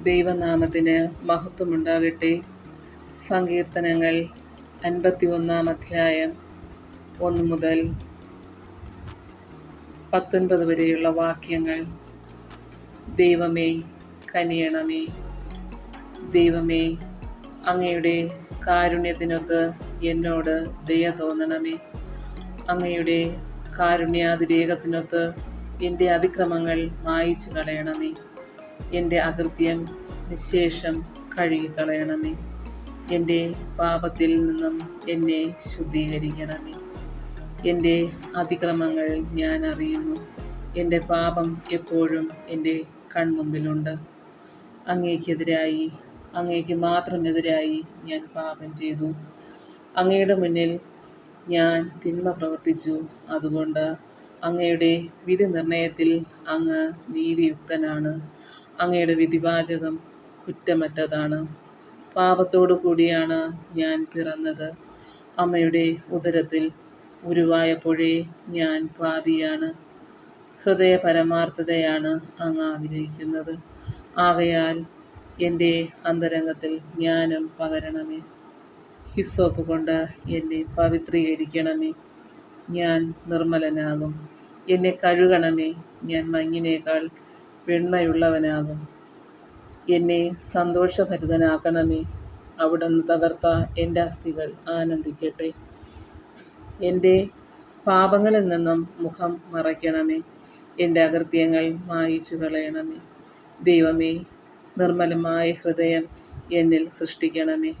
ദൈവനാമത്തിന് മഹത്വമുണ്ടാകട്ടെ. സങ്കീർത്തനങ്ങൾ 51 അധ്യായം 1 മുതൽ 19 വരെയുള്ള വാക്യങ്ങൾ. ദൈവമേ കനിയണമേ, ദൈവമേ അങ്ങയുടെ കാരുണ്യത്തിനൊത്ത് എന്നോട് ദയ തോന്നണമേ. അങ്ങയുടെ കാരുണ്യാതിരേകത്തിനൊത്ത് എൻ്റെ അതിക്രമങ്ങൾ മായിച്ചു കളയണമേ. എൻ്റെ അകൃത്യം നിശേഷം കഴുകിക്കളയണമേ. എൻ്റെ പാപത്തിൽ നിന്നും എന്നെ ശുദ്ധീകരിക്കണമേ. എൻ്റെ അതിക്രമങ്ങൾ ഞാൻ അറിയുന്നു. എൻ്റെ പാപം എപ്പോഴും എൻ്റെ കൺമുമ്പിലുണ്ട്. അങ്ങേക്കെതിരായി, അങ്ങേക്ക് മാത്രമെതിരായി ഞാൻ പാപം ചെയ്തു. അങ്ങയുടെ മുന്നിൽ ഞാൻ തിന്മ പ്രവർത്തിച്ചു. അതുകൊണ്ട് അങ്ങയുടെ വിധി നിർണയത്തിൽ അങ്ങ് നീതിയുക്തനാണ്. അങ്ങയുടെ വിധിവാചകം കുറ്റമറ്റതാണ്. പാപത്തോടു കൂടിയാണ് ഞാൻ പിറന്നത്. അമ്മയുടെ ഉദരത്തിൽ ഉരുവായപ്പോഴേ ഞാൻ പാപിയാണ്. ഹൃദയ പരമാർത്ഥതയാണ് അങ്ങ് ആഗ്രഹിക്കുന്നത്. ആകയാൽ എൻ്റെ അന്തരംഗത്തിൽ ജ്ഞാനം പകരണമേ. ഹിസ്സോപ്പ് കൊണ്ട് എന്നെ പവിത്രീകരിക്കണമേ. ഞാൻ നിർമ്മലനാകും. എന്നെ കഴുകണമേ. ഞാൻ മഞ്ഞിനേക്കാൾ വെണ്മയുള്ളവനാകും. എന്നെ സന്തോഷഭരിതനാക്കണമേ. അവിടുന്ന് തകർത്ത എൻ്റെ അസ്ഥികൾ ആനന്ദിക്കട്ടെ. എൻ്റെ പാപങ്ങളിൽ നിന്നും മുഖം മറയ്ക്കണമേ. എൻ്റെ അകൃത്യങ്ങൾ മായിച്ചു കളയണമേ. ദൈവമേ, നിർമ്മലമായ ഹൃദയം എന്നിൽ സൃഷ്ടിക്കണമേ.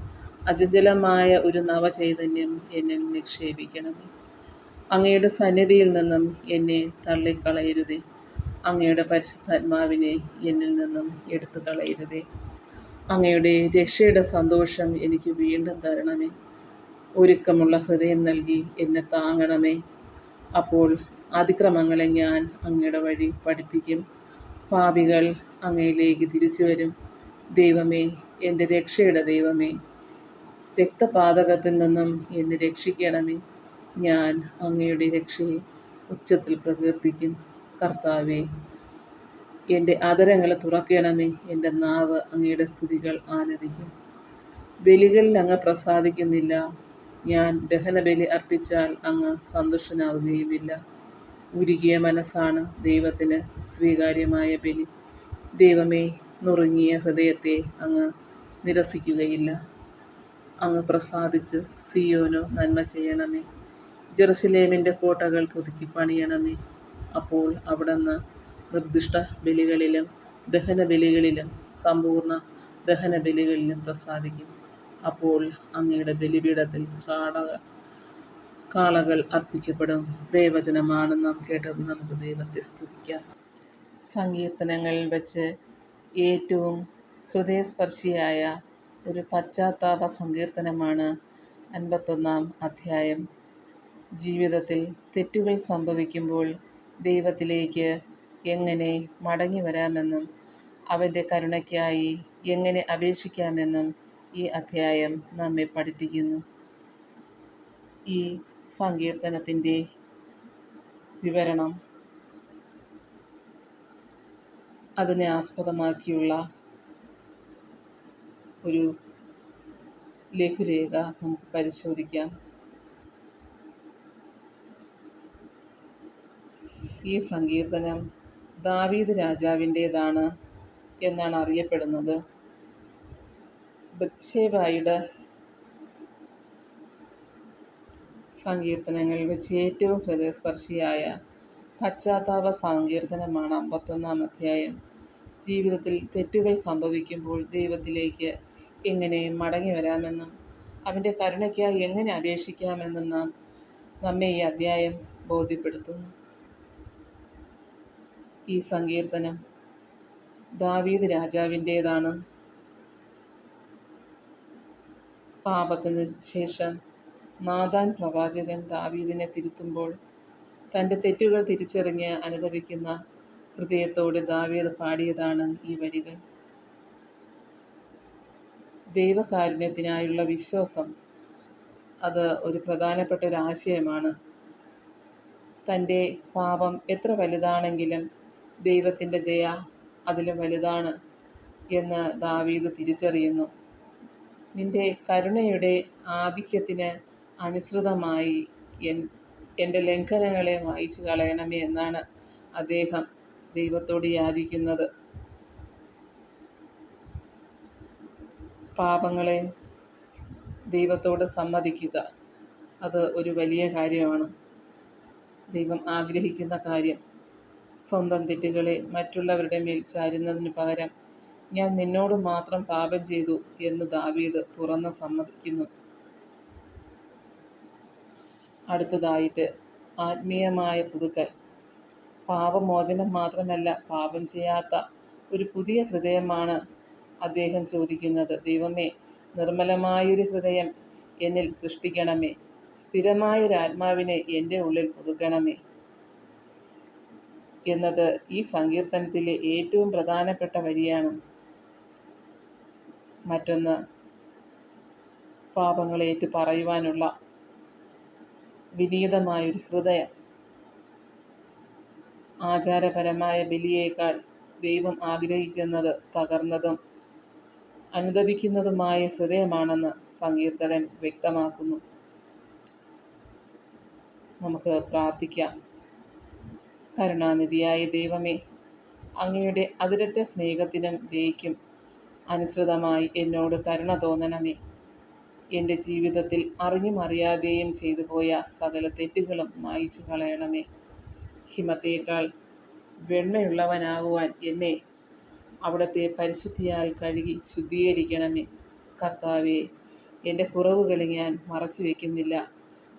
അചഞ്ചലമായ ഒരു നവചൈതന്യം എന്നിൽ നിക്ഷേപിക്കണമേ. അങ്ങയുടെ സന്നിധിയിൽ നിന്നും എന്നെ തള്ളിക്കളയരുതേ. അങ്ങയുടെ പരിശുദ്ധാത്മാവിനെ എന്നിൽ നിന്നും എടുത്തു കളയരുതേ. അങ്ങയുടെ രക്ഷയുടെ സന്തോഷം എനിക്ക് വീണ്ടും തരണമേ. ഒരുക്കമുള്ള ഹൃദയം നൽകി എന്നെ താങ്ങണമേ. അപ്പോൾ അതിക്രമങ്ങളെ ഞാൻ അങ്ങയുടെ വഴി പഠിപ്പിക്കും. പാപികൾ അങ്ങയിലേക്ക് തിരിച്ചു വരും. ദൈവമേ, എൻ്റെ രക്ഷയുടെ ദൈവമേ, രക്തപാതകത്തിൽ നിന്നും എന്നെ രക്ഷിക്കണമേ. ഞാൻ അങ്ങയുടെ രക്ഷയെ ഉച്ചത്തിൽ പ്രകീർത്തിക്കും. കർത്താവേ, എൻ്റെ അധരങ്ങളെ തുറക്കണമേ. എൻ്റെ നാവ് അങ്ങയുടെ സ്തുതികൾ ആലപിക്കും. ബലികളിൽ അങ്ങ് പ്രസാദിക്കുന്നില്ല. ഞാൻ ദഹനബലി അർപ്പിച്ചാൽ അങ്ങ് സന്തുഷ്ടനാവുകയുമില്ല. ഉരുകിയ മനസ്സാണ് ദൈവത്തിന് സ്വീകാര്യമായ ബലി. ദൈവമേ, നുറുങ്ങിയ ഹൃദയത്തെ അങ്ങ് നിരസിക്കുകയില്ല. അങ്ങ് പ്രസാദിച്ച് സിയോനു നന്മ ചെയ്യണമേ. ജെറുസലേമിൻ്റെ കോട്ടകൾ പുതുക്കി പണിയണമേ. അപ്പോൾ അവിടുന്ന് നിർദ്ദിഷ്ട ബലികളിലും ദഹനബലികളിലും സമ്പൂർണ്ണ ദഹനബലികളിലും പ്രസാദിക്കും. അപ്പോൾ അങ്ങയുടെ ബലിപീഠത്തിൽ കാളകൾ അർപ്പിക്കപ്പെടും. ദൈവവചനമാണ് നാം കേട്ടത്. നമുക്ക് ദൈവത്തെ സ്തുതിക്കാം. സങ്കീർത്തനങ്ങളിൽ വെച്ച് ഏറ്റവും ഹൃദയസ്പർശിയായ ഒരു പശ്ചാത്താപ സങ്കീർത്തനമാണ് 51 അധ്യായം. ജീവിതത്തിൽ തെറ്റുകൾ സംഭവിക്കുമ്പോൾ ദൈവത്തിലേക്ക് എങ്ങനെ മടങ്ങി വരാമെന്നും അവൻ്റെ കരുണയ്ക്കായി എങ്ങനെ അപേക്ഷിക്കാമെന്നും ഈ അധ്യായം നമ്മെ പഠിപ്പിക്കുന്നു. ഈ സങ്കീർത്തനത്തിൻ്റെ വിവരണം, അതിനെ ആസ്പദമാക്കിയുള്ള ഒരു ലഘുരേഖ നമുക്ക് പരിശോധിക്കാം. ഈ സങ്കീർത്തനം ദാവീദ് രാജാവിൻ്റേതാണ് എന്നാണ് അറിയപ്പെടുന്നത്. ബത്ശേബയുടെ സങ്കീർത്തനങ്ങളിൽ വെച്ച് ഏറ്റവും ഹൃദയസ്പർശിയായ പശ്ചാത്താപ സങ്കീർത്തനമാണ് 51 അധ്യായം. ജീവിതത്തിൽ തെറ്റുകൾ സംഭവിക്കുമ്പോൾ ദൈവത്തിലേക്ക് എങ്ങനെ മടങ്ങി വരാമെന്നും അവൻ്റെ കരുണയ്ക്കായി എങ്ങനെ അപേക്ഷിക്കാമെന്നും നമ്മെ ഈ അധ്യായം ബോധ്യപ്പെടുത്തുന്നു. ഈ സങ്കീർത്തനം ദാവീദ് രാജാവിൻ്റേതാണ്. പാപത്തിന് ശേഷം നാഥാൻ പ്രവാചകൻ ദാവീദിനെ തിരുത്തുമ്പോൾ തൻ്റെ തെറ്റുകൾ തിരിച്ചറിഞ്ഞ് അനുതപിക്കുന്ന ഹൃദയത്തോടെ ദാവീദ് പാടിയതാണ് ഈ വരികൾ. ദൈവകാരുണ്യത്തിനായുള്ള വിശ്വാസം, അത് ഒരു പ്രധാനപ്പെട്ട ഒരു ആശയമാണ്. തൻ്റെ പാപം എത്ര വലുതാണെങ്കിലും ദൈവത്തിൻ്റെ ദയ അതിലും വലുതാണ് എന്ന് ദാവീദ് തിരിച്ചറിയുന്നു. നിന്റെ കരുണയുടെ ആധിക്യത്തിന് അനുസൃതമായി എൻ്റെ ലംഘനങ്ങളെ മായ്ച്ചു കളയണമേ എന്നാണ് അദ്ദേഹം ദൈവത്തോട് യാചിക്കുന്നത്. പാപങ്ങളെ ദൈവത്തോട് സമ്മതിക്കുക, അത് ഒരു വലിയ കാര്യമാണ്. ദൈവം ആഗ്രഹിക്കുന്ന കാര്യം. സ്വന്തം തെറ്റുകളെ മറ്റുള്ളവരുടെ മേൽ ചാരുന്നതിനു പകരം ഞാൻ നിന്നോട് മാത്രം പാപം ചെയ്തു എന്ന് ദാവീദ് തുറന്ന് സമ്മതിക്കുന്നു. അടുത്തതായിട്ട് ആത്മീയമായ പുതുക്കൽ. പാപമോചനം മാത്രമല്ല, പാപം ചെയ്യാത്ത ഒരു പുതിയ ഹൃദയമാണ് അദ്ദേഹം ചോദിക്കുന്നത്. ദൈവമേ, നിർമ്മലമായൊരു ഹൃദയം എന്നിൽ സൃഷ്ടിക്കണമേ, സ്ഥിരമായൊരാത്മാവിനെ എൻ്റെ ഉള്ളിൽ പുതുക്കണമേ എന്നത് ഈ സങ്കീർത്തനത്തിലെ ഏറ്റവും പ്രധാനപ്പെട്ട വരിയാണ്. മറ്റൊന്ന്, പാപങ്ങളേറ്റ് പറയുവാനുള്ള വിനീതമായൊരു ഹൃദയം. ആചാരപരമായ ബലിയേക്കാൾ ദൈവം ആഗ്രഹിക്കുന്നത് തകർന്നതും അനുതപിക്കുന്നതുമായ ഹൃദയമാണെന്ന് സങ്കീർത്തകൻ വ്യക്തമാക്കുന്നു. നമുക്ക് പ്രാർത്ഥിക്കാം. കരുണാനിധിയായ ദൈവമേ, അങ്ങയുടെ അതിരറ്റ സ്നേഹത്തിനും ദയയ്ക്കും അനുസൃതമായി എന്നോട് കരുണ തോന്നണമേ. എൻ്റെ ജീവിതത്തിൽ അറിഞ്ഞും അറിയാതെയും ചെയ്തു പോയ സകല തെറ്റുകളും മായ്ച്ചു കളയണമേ. ഹിമത്തേക്കാൾ വെണ്മയുള്ളവനാകുവാൻ എന്നെ അവിടുത്തെ പരിശുദ്ധിയാൽ കഴുകി ശുദ്ധീകരിക്കണമേ. കർത്താവേ, എൻ്റെ കുറവുകളെ ഞാൻ മറച്ചു വയ്ക്കുന്നില്ല.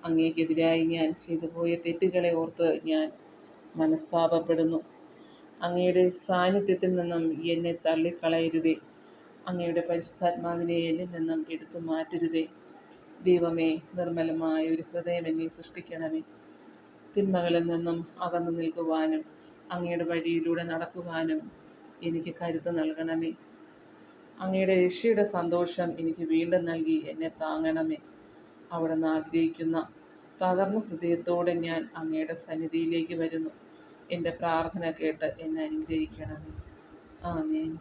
അങ്ങേക്കെതിരായി ഞാൻ ചെയ്തു പോയ തെറ്റുകളെ ഓർത്ത് ഞാൻ മനസ്താപപ്പെടുന്നു. അങ്ങയുടെ സാന്നിധ്യത്തിൽ നിന്നും എന്നെ തള്ളിക്കളയരുതേ. അങ്ങയുടെ പരിശുദ്ധാത്മാവിനെ എന്നിൽ നിന്നും എടുത്തു മാറ്റരുതേ. ദൈവമേ, നിർമ്മലമായ ഒരു ഹൃദയം എന്നിൽ സൃഷ്ടിക്കണമേ. തിന്മകളിൽ നിന്നും അകന്നു നിൽക്കുവാനും അങ്ങയുടെ വഴിയിലൂടെ നടക്കുവാനും എനിക്ക് കരുത്ത് നൽകണമേ. അങ്ങയുടെ രക്ഷയുടെ സന്തോഷം എനിക്ക് വീണ്ടും നൽകി എന്നെ താങ്ങണമേ. അവിടുന്ന് ആഗ്രഹിക്കുന്ന തകർന്ന ഹൃദയത്തോടെ ഞാൻ അങ്ങയുടെ സന്നിധിയിലേക്ക് വരുന്നു. എൻ്റെ പ്രാർത്ഥന കേട്ട് എന്നെ അനുഗ്രഹിക്കണമേ. ആമേൻ.